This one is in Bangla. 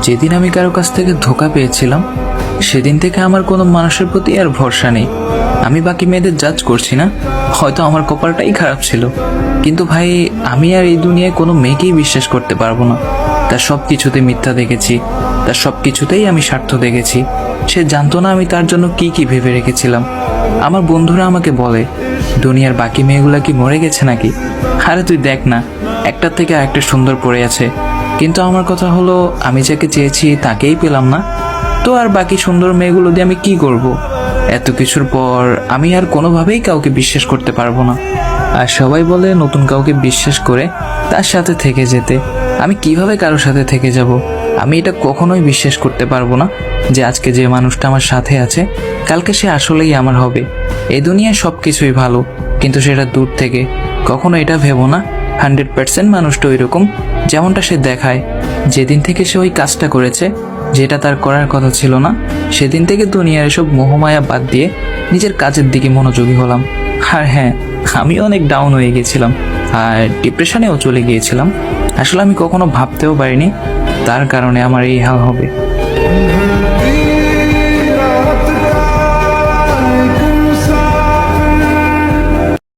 যেদিন আমি কারো কাছ থেকে ধোঁকা পেয়েছিলাম সেদিন থেকে আমার কোনো মানুষের প্রতি আর ভরসা নেই। আমি বাকি মেয়েদের জাজ করছি না, হয়তো আমার কপালটাই খারাপ ছিল। কিন্তু ভাই, আমি আর এই দুনিয়ায় কোনো মেয়েকেই বিশ্বাস করতে পারবো না। তার সব কিছুতে মিথ্যা দেখেছি, তার সব কিছুতেই আমি স্বার্থ দেখেছি। সে জানতো না আমি তার জন্য কি কি ভেবে রেখেছিলাম। আমার বন্ধুরা আমাকে বলে, দুনিয়ার বাকি মেয়েগুলা কি মরে গেছে নাকি? আরে তুই দেখ না, একটার থেকে আরেকটা সুন্দর পড়ে আছে। কিন্তু আমার কথা হলো, আমি যাকে চেয়েছি তাকেই পেলাম না, তো আর বাকি সুন্দর মেয়েগুলো দিয়ে আমি কি করব? এত কিছুর পর আমি আর কোনোভাবেই কাউকে বিশ্বাস করতে পারবো না। আর সবাই বলে নতুন কাউকে বিশ্বাস করে তার সাথে থেকে যেতে। আমি কিভাবে কারোর সাথে থেকে যাব? আমি এটা কখনোই বিশ্বাস করতে পারবো না যে আজকে যে মানুষটা আমার সাথে আছে কালকে সে আসলেই আমার হবে। এই দুনিয়ায় সব কিছুই ভালো, কিন্তু সেটা দূর থেকে। কখনো এটা ভেবো না 100% মানুষটা ওই রকম যেমনটা সে দেখায়। যেদিন থেকে সে ওই কাজটা করেছে যেটা তার করার কথা ছিল না, সেদিন থেকে দুনিয়ার এসব মোহমায়া বাদ দিয়ে নিজের কাজের দিকে মনোযোগী হলাম। আর হ্যাঁ, আমি অনেক ডাউন হয়ে গেছিলাম আর ডিপ্রেশনেও চলে গিয়েছিলাম। আসলে আমি কখনো ভাবতেও পারিনি তার কারণে আমার এই হাল হবে।